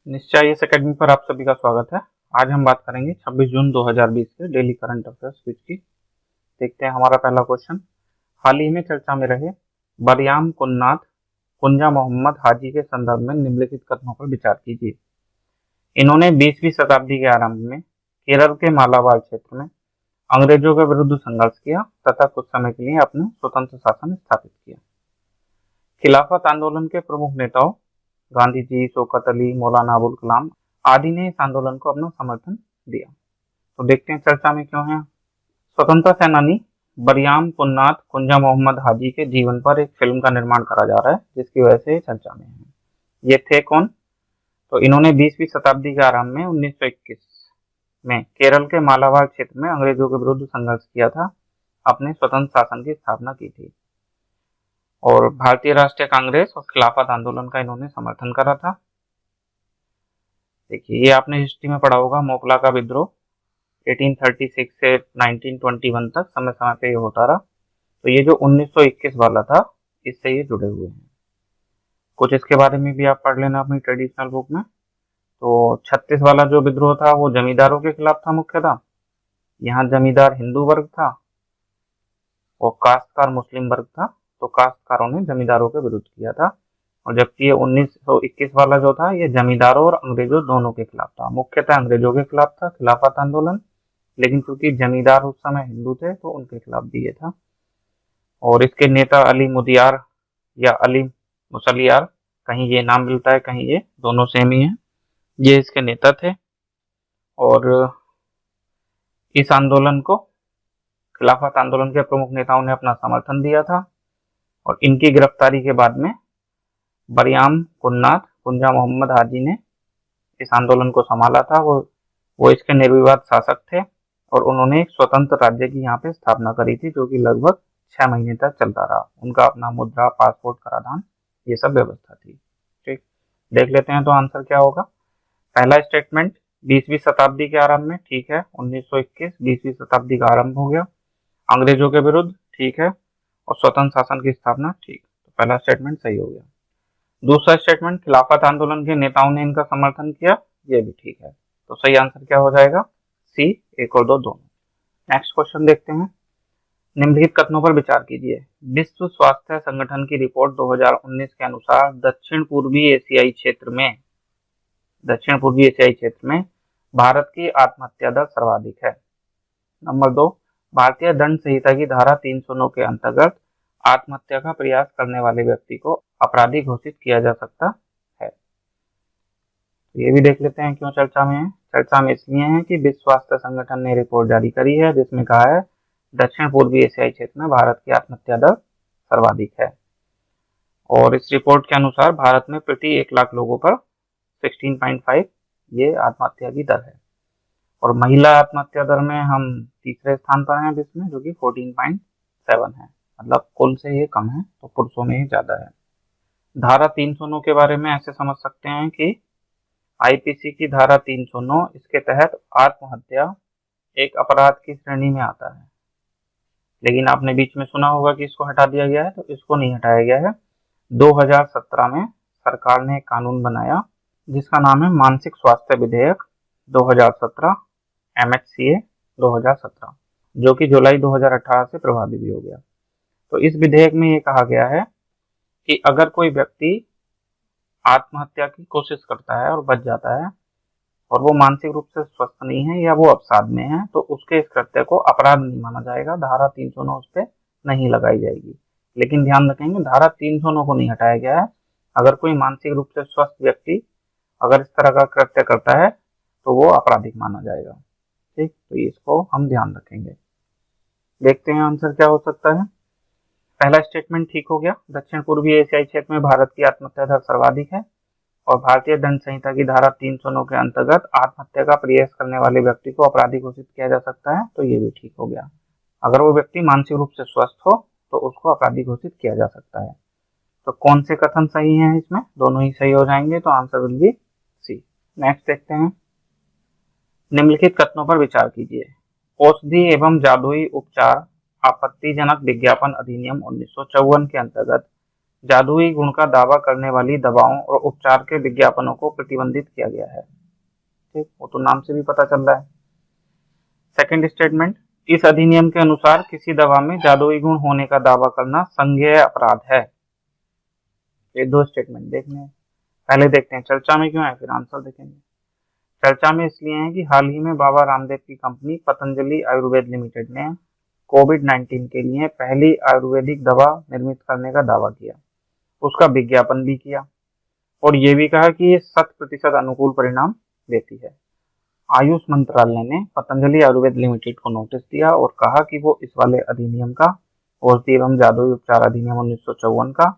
निश्चय इस एकेडमी पर आप सभी का स्वागत है। आज हम बात करेंगे 26 जून 2020 के डेली करंट अफेयर्स क्विज की। देखते हैं हमारा पहला क्वेश्चन। हाल ही में चर्चा में रहे बरयाम कुन्नाथ कुंजा मोहम्मद हाजी के संदर्भ में निम्नलिखित कथनों पर विचार कीजिए। इन्होंने 20वीं शताब्दी के आरंभ में केरल के मालाबार क्षेत्र में अंग्रेजों के विरुद्ध संघर्ष किया तथा कुछ समय के लिए अपने स्वतंत्र शासन स्थापित किया। खिलाफत आंदोलन के प्रमुख नेताओं गांधी जी, शौकत अली, मौलाना अबुल कलाम आदि ने इस आंदोलन को अपना समर्थन दिया। तो देखते हैं चर्चा में क्यों है। स्वतंत्रता सेनानी बरयाम कुन्नाथ कुंजा मोहम्मद हाजी के जीवन पर एक फिल्म का निर्माण करा जा रहा है, जिसकी वजह से चर्चा में है। ये थे कौन? तो इन्होंने 20वीं शताब्दी के आरंभ में 1921 में केरल के मालाबार क्षेत्र में अंग्रेजों के विरुद्ध संघर्ष किया था, अपने स्वतंत्र शासन की स्थापना की थी और भारतीय राष्ट्रीय कांग्रेस और खिलाफत आंदोलन का इन्होंने समर्थन करा था। देखिए, ये आपने हिस्ट्री में पढ़ा होगा, मोपला का विद्रोह 1836 से 1921 तक समय समय पे ये होता रहा। तो ये जो 1921 वाला था, इससे ये जुड़े हुए हैं। कुछ इसके बारे में भी आप पढ़ लेना अपनी ट्रेडिशनल बुक में। तो 36 वाला जो विद्रोह था वो जमींदारों के खिलाफ था मुख्यतः। यहाँ जमींदार हिंदू वर्ग था और काश्तकार मुस्लिम वर्ग था। तो काश्तकारों ने जमींदारों के विरुद्ध किया था, और जबकि ये 1921 वाला जो था ये जमींदारों और अंग्रेजों दोनों के खिलाफ था। मुख्यतः अंग्रेजों के खिलाफ था खिलाफत आंदोलन, लेकिन क्योंकि जमींदार उस समय हिंदू थे तो उनके खिलाफ भी ये था। और इसके नेता अली मुदियार या अली मुसलियार, कहीं ये नाम मिलता है कहीं ये, दोनों सेम ही है, ये इसके नेता थे। और इस आंदोलन को खिलाफत आंदोलन के प्रमुख नेताओं ने अपना समर्थन दिया था। और इनकी गिरफ्तारी के बाद में बरयाम कुन्नाथ कुंजा मोहम्मद हाजी ने इस आंदोलन को संभाला था। वो इसके निर्विवाद शासक थे और उन्होंने एक स्वतंत्र राज्य की यहाँ पे स्थापना करी थी, जो कि लगभग 6 महीने तक चलता रहा। उनका अपना मुद्रा, पासपोर्ट, कराधान, ये सब व्यवस्था थी। ठीक, देख लेते हैं तो आंसर क्या होगा। पहला स्टेटमेंट 20वीं शताब्दी के आरंभ में, ठीक है। 1921 20वीं शताब्दी का आरंभ हो गया, अंग्रेजों के विरुद्ध, ठीक है, और स्वतंत्र शासन की स्थापना, ठीक। तो पहला स्टेटमेंट सही हो गया। दूसरा स्टेटमेंट खिलाफत आंदोलन के नेताओं ने इनका समर्थन किया, ये भी ठीक है। तो सही आंसर क्या हो जाएगा? सी, 1 और 2 दोनों। नेक्स्ट क्वेश्चन देखते हैं। निम्नलिखित कथनों पर विचार कीजिए। विश्व स्वास्थ्य संगठन की रिपोर्ट 2019 के अनुसार दक्षिण पूर्वी एशियाई क्षेत्र में भारत की आत्महत्या दर सर्वाधिक है। नंबर 2, भारतीय दंड संहिता की धारा 309 के अंतर्गत आत्महत्या का प्रयास करने वाले व्यक्ति को अपराधी घोषित किया जा सकता है। ये भी देख लेते हैं क्यों चर्चा में है। चर्चा में इसलिए है कि विश्व स्वास्थ्य संगठन ने रिपोर्ट जारी करी है, जिसमें कहा है दक्षिण पूर्वी एशियाई क्षेत्र में भारत की आत्महत्या दर सर्वाधिक है। और इस रिपोर्ट के अनुसार भारत में प्रति 1 लाख लोगों पर 16.5 ये आत्महत्या की दर है। और महिला आत्महत्या दर में हम तीसरे स्थान पर हैं विश्व में, जो कि 14.7 है। मतलब कुल से ये कम है, तो पुरुषों में ही ज्यादा है। धारा 309 के बारे में ऐसे समझ सकते हैं कि आईपीसी की धारा 309, इसके तहत आत्महत्या एक अपराध की श्रेणी में आता है। लेकिन आपने बीच में सुना होगा कि इसको हटा दिया गया है, तो इसको नहीं हटाया गया है। 2017 में सरकार ने एक कानून बनाया जिसका नाम है मानसिक स्वास्थ्य विधेयक 2017 MHCA 2017, जो कि जुलाई 2018 से प्रभावी भी हो गया। तो इस विधेयक में ये कहा गया है कि अगर कोई व्यक्ति आत्महत्या की कोशिश करता है और बच जाता है और वो मानसिक रूप से स्वस्थ नहीं है या वो अवसाद में है, तो उसके इस कृत्य को अपराध नहीं माना जाएगा, धारा 309 उस पर नहीं लगाई जाएगी। लेकिन ध्यान रखेंगे, धारा 309 को नहीं हटाया गया है। अगर कोई मानसिक रूप से स्वस्थ व्यक्ति अगर इस तरह का कृत्य करता है तो वो आपराधिक माना जाएगा। ठीक, तो इसको हम ध्यान रखेंगे। देखते हैं आंसर क्या हो सकता है। पहला स्टेटमेंट ठीक हो गया, दक्षिण पूर्वी एशियाई क्षेत्र में भारत की आत्महत्या दर सर्वाधिक है और भारतीय दंड संहिता की धारा 309 के अंतर्गत आत्महत्या का प्रयास करने वाले व्यक्ति को अपराधी घोषित किया जा सकता है, तो ये भी ठीक हो गया। अगर वो व्यक्ति मानसिक रूप से स्वस्थ हो तो उसको अपराधी घोषित किया जा सकता है। तो कौन से कथन सही हैं इसमें? दोनों ही सही हो जाएंगे, तो answer will be C. Next देखते हैं। निम्नलिखित कथनों पर विचार कीजिए। औषधि एवं जादुई उपचार आपत्तिजनक विज्ञापन अधिनियम 1954 के अंतर्गत जादुई गुण का दावा करने वाली दवाओं और उपचार के विज्ञापनों को प्रतिबंधित किया गया है। ठीक, वो तो नाम से भी पता चल रहा है। सेकंड स्टेटमेंट, इस अधिनियम के अनुसार किसी दवा में जादुई गुण होने का दावा करना संज्ञेय अपराध है। ये दो स्टेटमेंट देखने हैं। पहले देखते हैं चर्चा में क्यों है, फिर आंसर देखेंगे। चर्चा में इसलिए है कि हाल ही में बाबा रामदेव की कंपनी पतंजलि आयुर्वेद लिमिटेड ने कोविड-19 के लिए पहली आयुर्वेदिक दवा निर्मित करने का दावा किया, उसका विज्ञापन भी किया और ये भी कहा कि ये 100% अनुकूल परिणाम देती है। आयुष मंत्रालय ने पतंजलि आयुर्वेद लिमिटेड को नोटिस दिया और कहा कि वो इस वाले अधिनियम का, औषधि एवं जादुई उपचार अधिनियम 1954 का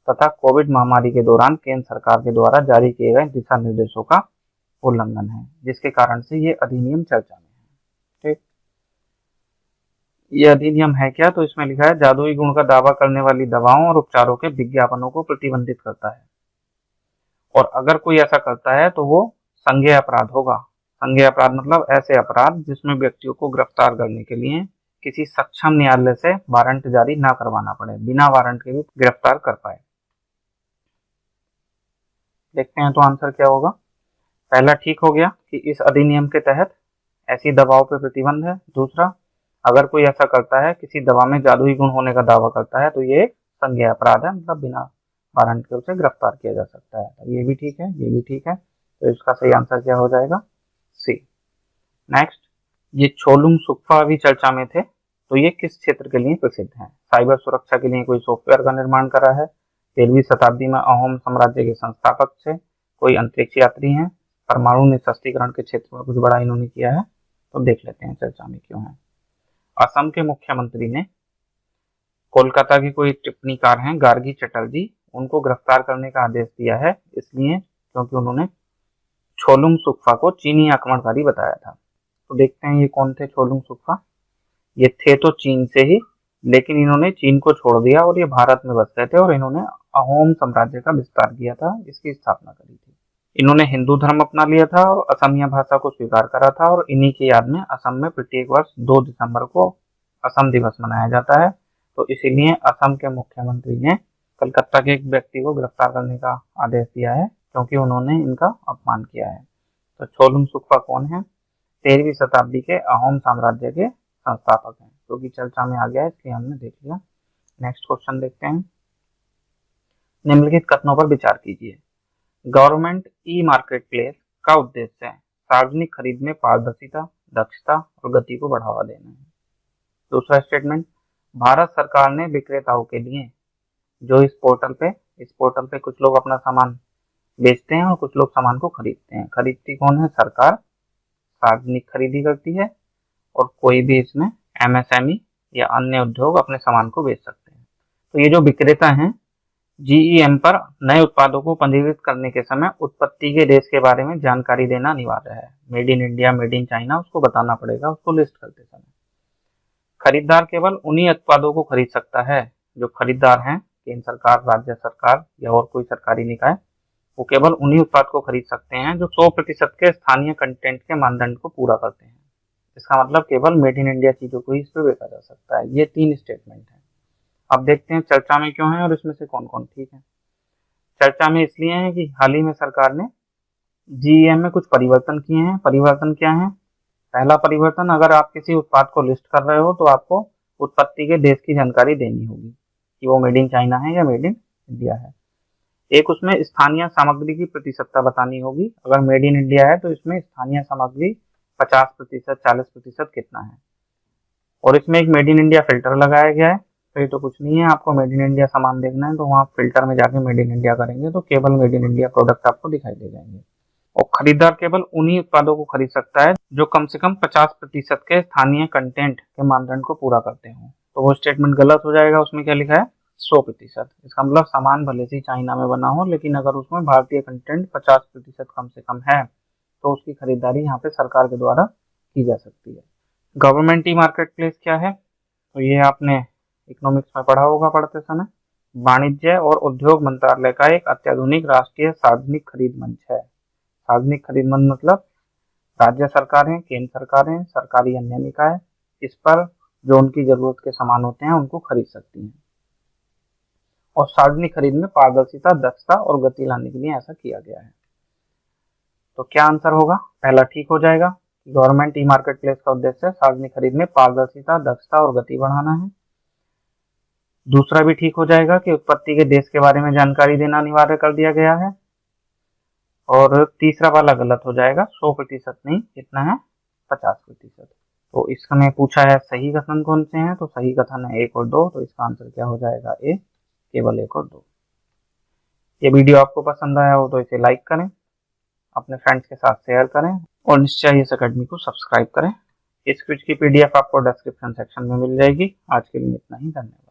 तथा कोविड महामारी के दौरान केंद्र सरकार के द्वारा जारी किए गए दिशा निर्देशों का उल्लंघन है, जिसके कारण से ये अधिनियम चर्चा में है। ठीक, ये अधिनियम है क्या, तो इसमें लिखा है जादुई गुण का दावा करने वाली दवाओं और उपचारों के विज्ञापनों को प्रतिबंधित करता है और अगर कोई ऐसा करता है तो वो संज्ञेय अपराध होगा। संज्ञेय अपराध मतलब ऐसे अपराध जिसमें व्यक्तियों को गिरफ्तार करने के लिए किसी सक्षम न्यायालय से वारंट जारी ना करवाना पड़े, बिना वारंट के भी गिरफ्तार कर पाए। देखते हैं तो आंसर क्या होगा। पहला ठीक हो गया कि इस अधिनियम के तहत ऐसी दवाओं पर प्रतिबंध है। दूसरा, अगर कोई ऐसा करता है, किसी दवा में जादुई गुण होने का दावा करता है, तो ये एक संज्ञेय अपराध है, मतलब बिना वारंट के उसे गिरफ्तार किया जा सकता है। तो ये भी ठीक है, ये भी ठीक है, तो इसका सही आंसर क्या हो जाएगा, सी। नेक्स्ट, ये छोलुंग सुक्फा भी चर्चा में थे, तो ये किस क्षेत्र के लिए प्रसिद्ध हैं। साइबर सुरक्षा के लिए कोई सॉफ्टवेयर का निर्माण करा है, 13वीं शताब्दी में अहोम साम्राज्य के संस्थापक थे, कोई अंतरिक्ष यात्री हैं, परमाणु निशस्त्रीकरण के क्षेत्र में कुछ बड़ा इन्होंने किया है। तो देख लेते हैं चर्चा में क्यों है। असम के मुख्यमंत्री ने कोलकाता की कोई टिप्पणीकार हैं गार्गी चटर्जी, उनको गिरफ्तार करने का आदेश दिया है, इसलिए क्योंकि उन्होंने छोलुंग सुक्फा को चीनी आक्रमणकारी बताया था। तो देखते हैं ये कौन थे छोलुंग सुक्फा। ये थे तो चीन से ही, लेकिन इन्होंने चीन को छोड़ दिया और ये भारत में बस गए थे और इन्होंने अहोम साम्राज्य का विस्तार किया था, इसकी स्थापना करी थी। इन्होंने हिंदू धर्म अपना लिया था और असमिया भाषा को स्वीकार करा था और इन्हीं की याद में असम में प्रत्येक वर्ष 2 दिसंबर को असम दिवस मनाया जाता है। तो इसीलिए असम के मुख्यमंत्री ने कलकत्ता के एक व्यक्ति को गिरफ्तार करने का आदेश दिया है, क्योंकि उन्होंने इनका अपमान किया है। तो छोलुंग सुक्फा कौन है, 13वीं शताब्दी के अहोम साम्राज्य के संस्थापक हैं, क्योंकि चर्चा में आ गया है इसलिए हमने देख लिया। नेक्स्ट क्वेश्चन देखते हैं। निम्नलिखित कथनों पर विचार कीजिए। गवर्नमेंट ई मार्केट प्लेस का उद्देश्य है सार्वजनिक खरीद में पारदर्शिता, दक्षता और गति को बढ़ावा देना है। दूसरा स्टेटमेंट, भारत सरकार ने विक्रेताओं के लिए जो इस पोर्टल पे कुछ लोग अपना सामान बेचते हैं और कुछ लोग सामान को खरीदते हैं। खरीदती कौन है, सरकार सार्वजनिक खरीदी करती है और कोई भी इसमें एमएसएमई या अन्य उद्योग अपने सामान को बेच सकते हैं। तो ये जो विक्रेता हैं, जीईएम पर नए उत्पादों को पंजीकृत करने के समय उत्पत्ति के देश के बारे में जानकारी देना अनिवार्य है। Made in India, made in China, उसको बताना पड़ेगा उसको लिस्ट करते समय। खरीदार केवल उन्हीं उत्पादों को खरीद सकता है जो खरीदार हैं केंद्र सरकार, राज्य सरकार या और कोई सरकारी निकाय, वो केवल उन्हीं उत्पाद को खरीद सकते हैं जो 100% के स्थानीय कंटेंट के मानदंड को पूरा करते हैं। इसका मतलब केवल मेड इन इंडिया चीजों को ही इस पर बेचा जा सकता है। ये 3 स्टेटमेंट है। अब देखते हैं चर्चा में क्यों है और इसमें से कौन कौन ठीक है। चर्चा में इसलिए है कि हाल ही में सरकार ने जीईएम में कुछ परिवर्तन किए हैं। परिवर्तन क्या है, पहला परिवर्तन, अगर आप किसी उत्पाद को लिस्ट कर रहे हो तो आपको उत्पत्ति के देश की जानकारी देनी होगी कि वो मेड इन चाइना है या मेड इन इंडिया है। एक उसमें स्थानीय सामग्री की प्रतिशतता बतानी होगी। अगर मेड इन इंडिया है तो इसमें स्थानीय सामग्री 50%, 40% कितना है। और इसमें एक मेड इन इंडिया फिल्टर लगाया गया है। तो ये तो कुछ नहीं है, आपको मेड इन इंडिया सामान देखना है तो वहाँ फिल्टर में जाके मेड इन इंडिया करेंगे तो केवल मेड इन इंडिया प्रोडक्ट आपको दिखाई दे जाएंगे। और खरीदार केवल उन्हीं उत्पादों को खरीद सकता है जो कम से कम 50% के स्थानीय कंटेंट के मानदंड को पूरा करते हो। तो वो स्टेटमेंट गलत हो जाएगा। उसमें क्या लिखा है, 100%। इसका मतलब सामान भले से चाइना में बना हो, लेकिन अगर उसमें भारतीय कंटेंट 50% कम से कम है तो उसकी खरीदारी यहाँ पे सरकार के द्वारा की जा सकती है। गवर्नमेंट ई मार्केट प्लेस क्या है, तो ये आपने इकोनॉमिक्स में पढ़ा होगा पढ़ते समय। वाणिज्य और उद्योग मंत्रालय का एक अत्याधुनिक राष्ट्रीय सार्वजनिक खरीद मंच है। सार्वजनिक खरीद मंच मतलब राज्य सरकारें, केंद्र सरकारें, सरकारी अन्य निकाय इस पर जो उनकी जरूरत के सामान होते हैं उनको खरीद सकती हैं। और सार्वजनिक खरीद में पारदर्शिता, दक्षता और गति लाने के लिए ऐसा किया गया है। तो क्या आंसर होगा? पहला ठीक हो जाएगा, गवर्नमेंट ई मार्केट प्लेस का उद्देश्य सार्वजनिक खरीद में पारदर्शिता, दक्षता और गति बढ़ाना है। दूसरा भी ठीक हो जाएगा कि उत्पत्ति के देश के बारे में जानकारी देना अनिवार्य कर दिया गया है। और तीसरा वाला गलत हो जाएगा, 100% नहीं, कितना है? 50%। तो इसमें पूछा है सही कथन कौन से हैं, तो सही कथन है 1 और 2, तो इसका आंसर क्या हो जाएगा? ए, केवल 1 और 2। ये वीडियो आपको पसंद आया हो तो इसे लाइक करें, अपने फ्रेंड्स के साथ शेयर करें और निश्चय इस अकेडमी को सब्सक्राइब करें। इस क्विज की PDF आपको डिस्क्रिप्शन सेक्शन में मिल जाएगी। आज के लिए इतना ही, धन्यवाद।